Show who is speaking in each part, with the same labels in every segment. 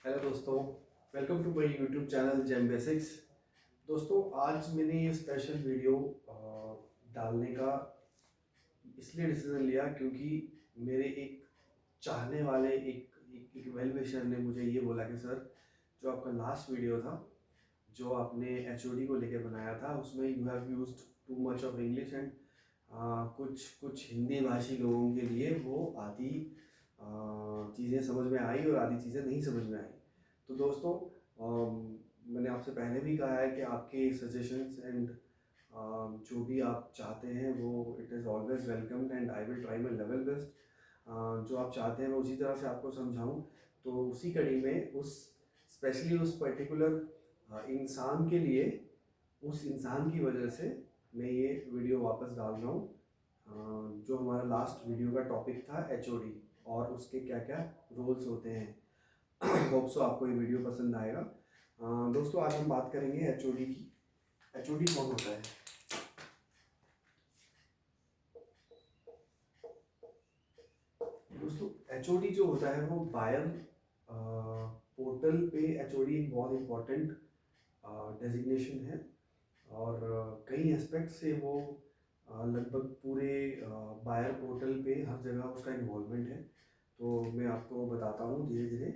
Speaker 1: Hello दोस्तों, welcome to my YouTube channel GeM basics. दोस्तों, आज मैंने ये स्पेशल वीडियो डालने का इसलिए डिसीजन लिया क्योंकि मेरे एक चाहने वाले एक वेल विशर ने मुझे ये बोला कि सर, जो आपका लास्ट वीडियो था, जो आपने एचओडी को लेके बनाया था, उसमें you have used too much of English and कुछ कुछ हिंदी भाषी लोगों के लिए वो आधी चीज़ें समझ में आई और आधी चीज़ें नहीं समझ में आई। तो दोस्तों, मैंने आपसे पहले भी कहा है कि आपके सजेशंस एंड जो भी आप चाहते हैं वो it is always welcomed and I will try my level best. जो आप चाहते हैं मैं उसी तरह से आपको समझाऊं। तो उसी कड़ी में उस स्पेशली उस पर्टिकुलर इंसान के लिए, उस इंसान की वजह से मैं ये वीडियो वापस डाल रहा हूँ। जो हमारा लास्ट वीडियो का टॉपिक था एचओडी और उसके क्या क्या रोल्स होते हैं। होप सो आपको ये वीडियो पसंद आएगा। दोस्तों, आज हम बात करेंगे एचओडी की। एचओडी कौन होता है? दोस्तों, एचओडी जो होता है वो बायर पोर्टल पे एचओडी एक बहुत इम्पोर्टेंट डेजिग्नेशन है और कई एस्पेक्ट से वो लगभग पूरे बायर पोर्टल पे हर जगह उसका इन्वॉल्वमेंट है। तो मैं आपको बताता हूँ धीरे धीरे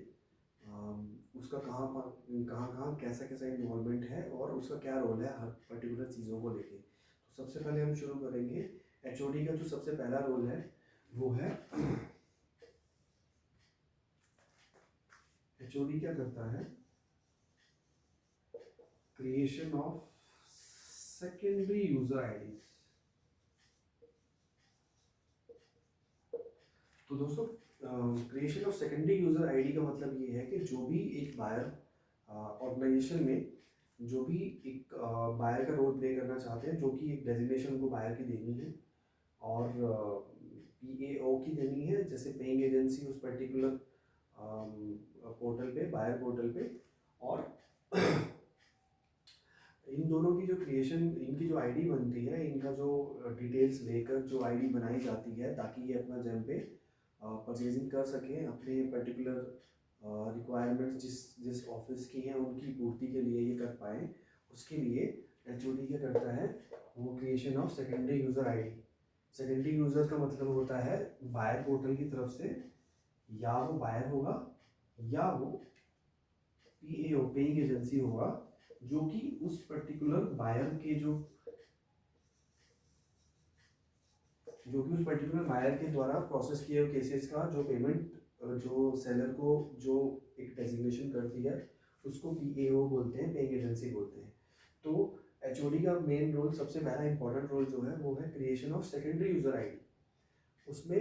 Speaker 1: उसका कहाँ कहाँ कैसा कैसा इन्वॉल्वमेंट है और उसका क्या रोल है हर पर्टिकुलर चीज़ों को लेके। तो सबसे पहले हम शुरू करेंगे। एचओडी का जो सबसे पहला रोल है वो है, एचओडी क्या करता है? Creation of secondary user ID. तो दोस्तों, creation of secondary user ID का मतलब ये है कि जो भी एक बायर ऑर्गेनाइजेशन में जो भी एक बायर का रोल प्ले करना चाहते हैं, जो कि एक डेजिग्नेशन को बायर की देनी है और पीएओ की देनी है, जैसे पेइंग एजेंसी उस पर्टिकुलर पोर्टल पे, बायर पोर्टल पे। और इन दोनों की जो क्रिएशन, इनकी जो आईडी बनती है, इनका जो डिटेल्स लेकर जो आईडी बनाई जाती है ताकि ये अपना जेम पे परचेजिंग कर सकें, अपने पर्टिकुलर रिक्वायरमेंट्स जिस जिस ऑफिस की हैं उनकी पूर्ति के लिए ये कर पाएँ, उसके लिए एचओडी क्या करता है? वो creation of secondary user ID. Secondary user का मतलब होता है बायर पोर्टल की तरफ से, या वो बायर होगा या वो पीएओ पेइंग एजेंसी होगा, जो कि उस पर्टिकुलर बायर के उस पर्टिकुलर बायर के द्वारा प्रोसेस किए हुए केसेस का जो पेमेंट जो सेलर को जो एक डेजिग्नेशन करती है, उसको पीएओ बोलते हैं, पेइंग एजेंसी बोलते हैं। तो एचओडी का मेन रोल, सबसे पहला इंपॉर्टेंट रोल जो है वो है creation of secondary user ID. उसमें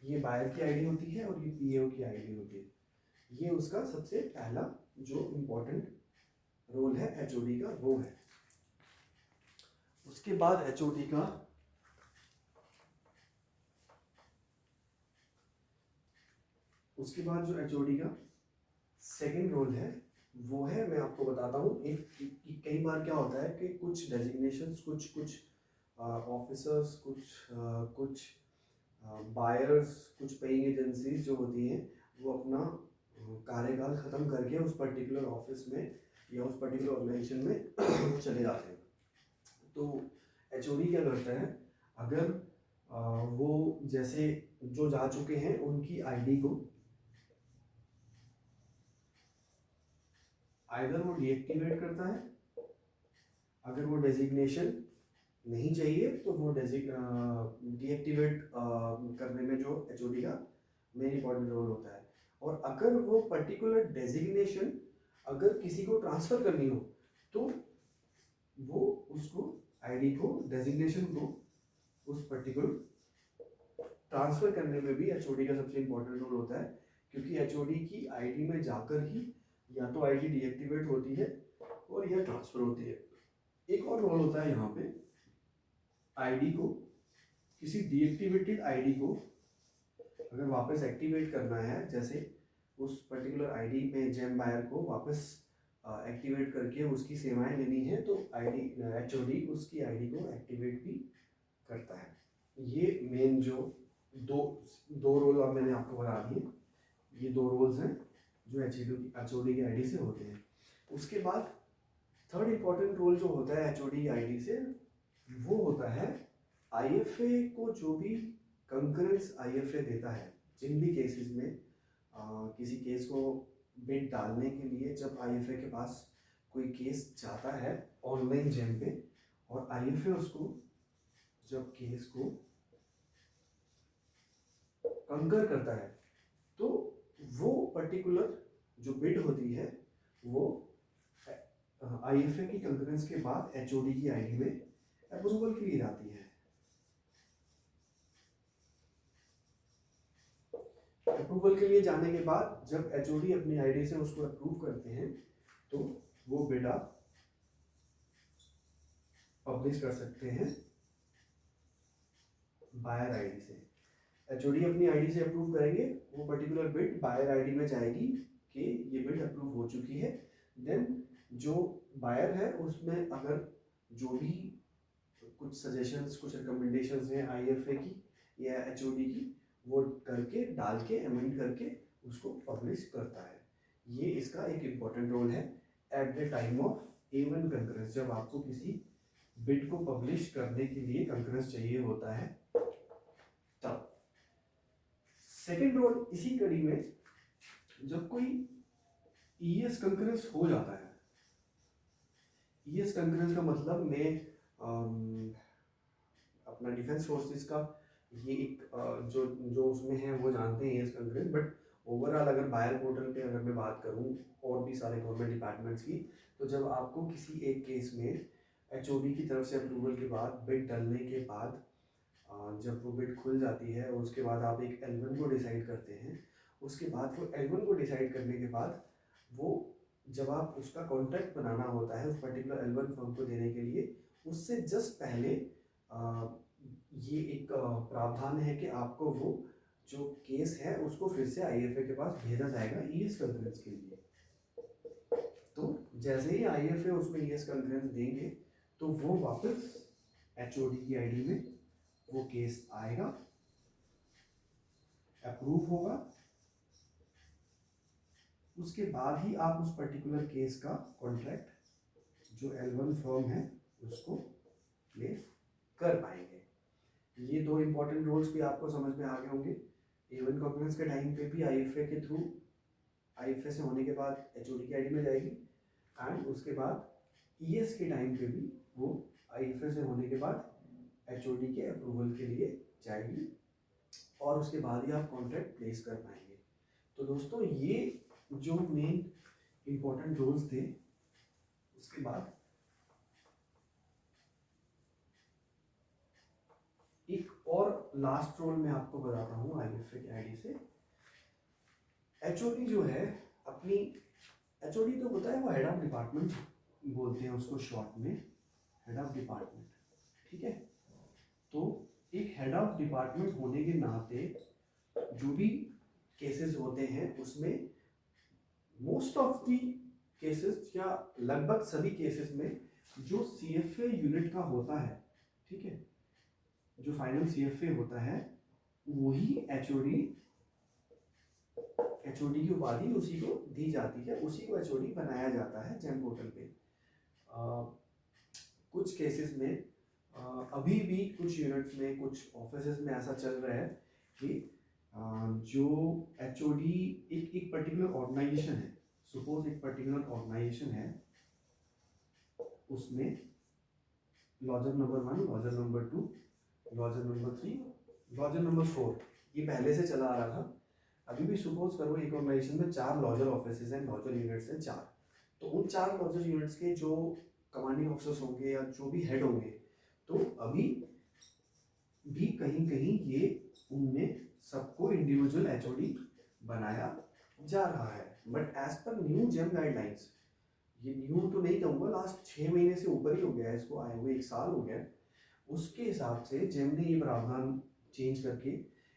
Speaker 1: ये बायर की आईडी होती है और ये पीएओ की आईडी होती है। ये उसका सबसे पहला जो इम्पोर्टेंट रोल है एचओडी का, वो है। उसके बाद एचओडी का उसके बाद जो एचओडी का सेकंड रोल है वो है, मैं आपको बताता हूँ। कई बार क्या होता है कि कुछ डेजिग्नेशंस, कुछ कुछ ऑफिसर्स, कुछ बायर्स, कुछ पेइंग एजेंसीज जो होती हैं, वो अपना कार्यकाल ख़त्म करके उस पर्टिकुलर ऑफिस में या उस पर्टिकुलर ऑर्गेनाइजेशन में चले जाते हैं। तो एचओडी क्या करता है? अगर वो जैसे जो जा चुके हैं उनकी आईडी को आइदर वो डीएक्टिवेट करता है, अगर वो डेजिग्नेशन नहीं चाहिए तो वो डीएक्टिवेट करने में जो एचओडी का मेन इंपॉर्टेंट रोल होता है। और अगर वो पर्टिकुलर डेजिग्नेशन अगर किसी को ट्रांसफ़र करनी हो तो वो उसको आईडी को, डेजिग्नेशन को उस पर्टिकुलर ट्रांसफ़र करने में भी एचओडी का सबसे इंपॉर्टेंट रोल होता है, क्योंकि एचओडी की आईडी में जाकर ही या तो आईडी डीएक्टिवेट होती है और या ट्रांसफ़र होती है। एक और रोल होता है यहाँ पे, आईडी को, किसी डीएक्टिवेटेड आईडी को अगर वापस एक्टिवेट करना है, जैसे उस पर्टिकुलर आईडी में जेम बायर को वापस एक्टिवेट करके उसकी सेवाएं लेनी है, तो आईडी एचओडी उसकी आईडी को एक्टिवेट भी करता है। ये मेन जो दो दो रोल अब मैंने आपको बता दिए, ये दो रोल्स हैं जो HOD की आईडी से होते हैं। उसके बाद थर्ड इम्पॉर्टेंट रोल जो होता है HOD की आईडी से, वो होता है IFA को जो भी कंकरेंस IFA देता है। जिन भी केसेस में किसी केस को बिड डालने के लिए जब IFA के पास कोई केस जाता है ऑनलाइन जेम पे, और IFA उसको जब केस को कंकर करता है, तो वो पर्टिकुलर जो बिड होती है वो IFA की कंकरेंस के बाद HOD की आईडी में अप्रूवल के लिए जाती है। अप्रूवल के लिए जाने के बाद जब HOD अपनी आईडी से उसको अप्रूव करते हैं, तो वो बिड आप पब्लिश कर सकते हैं बायर आईडी से। HOD अपनी आईडी से अप्रूव करेंगे, वो पर्टिकुलर बिड बायर आईडी में जाएगी कि ये बिड अप्रूव हो चुकी है। देन जो बायर है उसमें अगर जो भी कुछ सजेशंस, कुछ रिकमेंडेशंस हैं IFA की या HOD की, वो करके डाल के अमेंड करके उसको पब्लिश करता है। ये इसका एक इम्पॉर्टेंट रोल है at the time of A1 concurrence, जब आपको किसी बिड को पब्लिश करने के लिए कंकरेंस चाहिए होता है तब। सेकेंड रोल इसी कड़ी में, जब कोई ES कंकरेंस हो जाता है। ES कंकरेंस का मतलब मैं अपना डिफेंस फोर्सेस का ये एक जो उसमें है वो जानते हैं ES कंकरेंस, बट ओवरऑल अगर बायर पोर्टल पे अगर मैं बात करूं और भी सारे गवर्नमेंट डिपार्टमेंट्स की, तो जब आपको किसी एक केस में HOD की तरफ से अप्रूवल के बाद बिड डालने के बाद जब वो बिड खुल जाती है और उसके बाद आप एक L1 को डिसाइड करते हैं, उसके बाद वो L1 को डिसाइड करने के बाद वो जब आप उसका कॉन्ट्रैक्ट बनाना होता है उस पर्टिकुलर L1 फर्म को देने के लिए, उससे जस्ट पहले ये एक प्रावधान है कि आपको वो जो केस है उसको फिर से IFA के पास भेजा जाएगा ES कंकरेंस के लिए। तो जैसे ही IFA उसमें ES कंकरेंस देंगे तो वो वापस HOD की आईडी में वो केस आएगा, अप्रूव होगा, उसके बाद ही आप उस पर्टिकुलर केस का कॉन्ट्रैक्ट जो L1 फर्म है उसको प्लेस कर पाएंगे। ये दो इंपॉर्टेंट रोल्स भी आपको समझ में आ गए होंगे। A1 कंकरेंस के टाइम पे भी IFA के थ्रू, IFA से होने के बाद HOD की आईडी में जाएगी, एंड उसके बाद ES के टाइम पे भी वो IFA से होने के बाद HOD के अप्रूवल के लिए जाएगी, और उसके बाद ही आप कॉन्ट्रैक्ट प्लेस कर पाएंगे। तो दोस्तों ये जो मेन इंपॉर्टेंट रोल्स थे। उसके बाद एक और लास्ट रोल मैं आपको बताता हूँ IFA की आईडी से। HOD जो है अपनी, HOD तो होता है वो हेड ऑफ डिपार्टमेंट बोलते हैं उसको शॉर्ट में, हेड ऑफ डिपार्टमेंट, ठीक है। तो एक हेड ऑफ डिपार्टमेंट होने के नाते जो भी केसेस होते हैं उसमें मोस्ट ऑफ दी केसेस या लगभग सभी केसेस में जो CFA यूनिट का होता है, ठीक है, जो फाइनल CFA होता है वही HOD की उपाधि उसी को दी जाती है, उसी को HOD बनाया जाता है जेम पोर्टल पे। कुछ केसेस में अभी भी कुछ यूनिट्स में, कुछ ऑफिसेस में ऐसा चल रहा है कि जो HOD एक पर्टिकुलर ऑर्गेनाइजेशन है, सपोज एक पर्टिकुलर ऑर्गेनाइजेशन है, उसमें logger number 1, logger number 2, logger number 3, logger number 4 ये पहले से चला आ रहा था। अभी भी सपोज करो एक ऑर्गेनाइजेशन में 4 लॉजर ऑफिसेज हैं, लॉजर यूनिट्स हैं 4, तो उन 4 लॉजर यूनिट्स के जो कमांडिंग ऑफिसर्स होंगे या जो भी हेड होंगे, तो अभी भी कहीं कहीं ये उनमें सबको इंडिविजुअल HOD बनाया जा रहा है। But as per new GeM guidelines, ये न्यू तो नहीं कहूँगा, लास्ट 6 महीने से ऊपर ही हो गया है इसको आए हुए, 1 साल हो गया, उसके हिसाब से जेम ने ये प्रावधान चेंज करके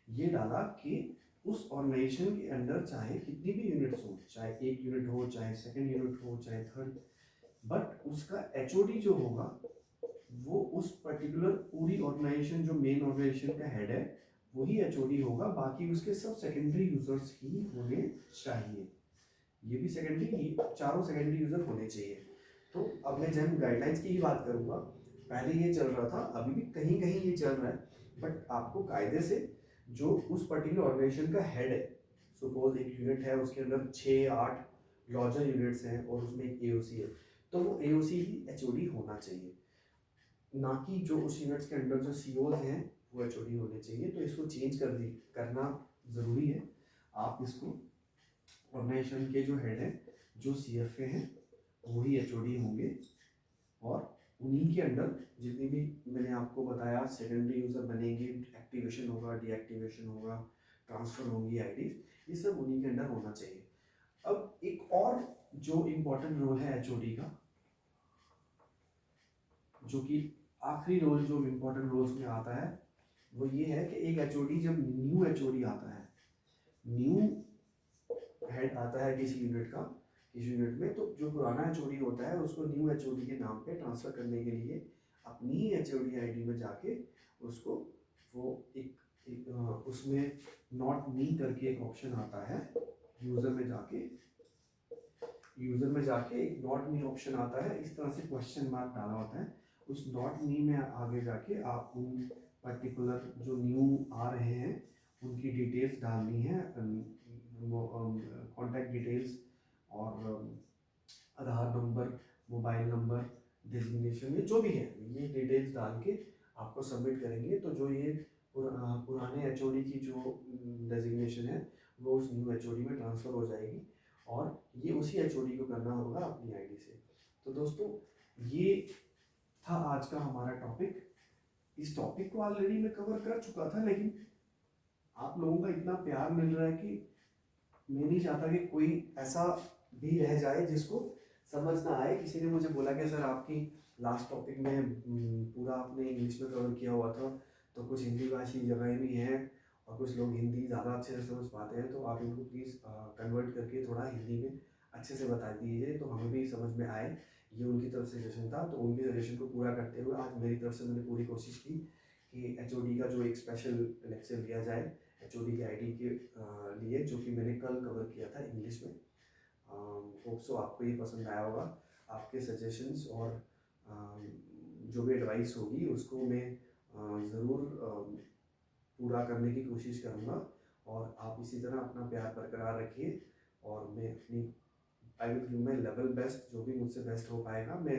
Speaker 1: ये डाला कि उस ऑर्गेनाइजेशन के अंदर चाहे कितनी भी यूनिट्स हो, चाहे 1 यूनिट हो, चाहे 2nd यूनिट हो, चाहे 3rd, बट उसका HOD जो होगा वो उस पर्टिकुलर पूरी ऑर्गेनाइजेशन, जो मेन ऑर्गेनाइजेशन का हेड है वही HOD होगा, बाकी उसके सब सेकेंडरी यूजर्स ही होने चाहिए। ये भी सेकेंडरी, ये चारों सेकेंडरी यूज़र होने चाहिए। तो अब मैं जैम गाइडलाइंस की ही बात करूँगा। पहले ये चल रहा था, अभी भी कहीं कहीं ये चल रहा है, बट आपको कायदे से जो उस पर्टिकुलर ऑर्गेनाइजेशन का हेड है, सपोज एक यूनिट है, उसके अंदर 6-8 लॉजर यूनिट्स हैं और उसमें एक एओसी है, तो वो एओसी ही एचओडी होना चाहिए, ना कि जो उस यूनिट्स के अंडर जो सीओज हैं वो एचओडी होने चाहिए। तो इसको चेंज करना ज़रूरी है। आप इसको ऑर्गेनाइजेशन के जो हेड हैं, जो सीएफए हैं, वही एचओडी होंगे, और उन्हीं के अंडर जितनी भी मैंने आपको बताया सेकेंडरी यूज़र बनेंगे, एक्टिवेशन होगा, डीएक्टिवेशन होगा, ट्रांसफ़र होंगी आईडीज, ये सब उन्हीं के अंडर होना चाहिए। अब एक और जो इम्पोर्टेंट रोल है एचओडी का, जो कि आखिरी रोल जो इम्पोर्टेंट रोल्स में आता है, वो ये है कि एक एचओडी जब न्यू एचओडी आता है, न्यू हेड आता है किसी यूनिट का, किसी यूनिट में, तो जो पुराना एचओडी होता है उसको न्यू एचओडी के नाम पे ट्रांसफ़र करने के लिए अपनी ही एचओडी आईडी में जाके उसको वो उसमें नॉट मी करके एक ऑप्शन आता है, यूज़र में जाके एक नॉट मी ऑप्शन आता है, इस तरह से क्वेश्चन मार्क डाला होता है, उस नॉट मी में आगे जाके आप उन पर्टिकुलर जो न्यू आ रहे हैं उनकी डिटेल्स डालनी है, कॉन्टैक्ट डिटेल्स और आधार नंबर, मोबाइल नंबर, डेजिग्नेशन, ये जो भी है, ये डिटेल्स डाल के आपको सबमिट करेंगे। तो जो ये पुराने एचओडी की जो डेजिग्नेशन है वो उस न्यू एचओडी में ट्रांसफ़र हो जाएगी, और ये उसी एचओडी को करना होगा अपनी आईडी से। तो दोस्तों, ये था आज का हमारा टॉपिक। इस टॉपिक को ऑलरेडी मैं कवर कर चुका था, लेकिन आप लोगों का इतना प्यार मिल रहा है कि मैं नहीं चाहता कि कोई ऐसा भी रह जाए जिसको समझ ना आए। किसी ने मुझे बोला कि सर आपकी लास्ट टॉपिक में पूरा आपने इंग्लिश में कवर किया हुआ था, तो कुछ हिंदी भाषी जगहें भी हैं और कुछ लोग हिंदी ज़्यादा अच्छे से समझ पाते हैं, तो आप इनको प्लीज़ कन्वर्ट करके थोड़ा हिंदी में अच्छे से बता दीजिए, तो हमें भी समझ में आए। ये उनकी तरफ से सजेशन था, तो उनके सजेशन को पूरा करते हुए आज मेरी तरफ से मैंने पूरी कोशिश की कि एचओडी का जो एक स्पेशल लेक्चर लिया जाए एचओडी की आईडी के लिए, जो कि मैंने कल कवर किया था इंग्लिश में। होप सो आपको ये पसंद आया होगा। आपके सजेशंस और जो भी एडवाइस होगी उसको मैं ज़रूर पूरा करने की कोशिश करूँगा, और आप इसी तरह अपना प्यार बरकरार रखिए, और मैं अपनी I will give my level best, जो भी मुझसे बेस्ट हो पाएगा। मैं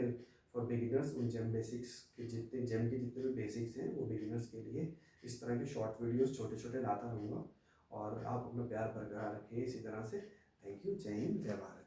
Speaker 1: फॉर बिगिनर्स उन जेम बेसिक्स के जितने भी बेसिक्स हैं वो बिगिनर्स के लिए इस तरह के शॉर्ट वीडियोस छोटे छोटे लाता रहूँगा, और आप अपना प्यार बरकरार रखिए इसी तरह से। Thank you. जय हिंद, जय भारत।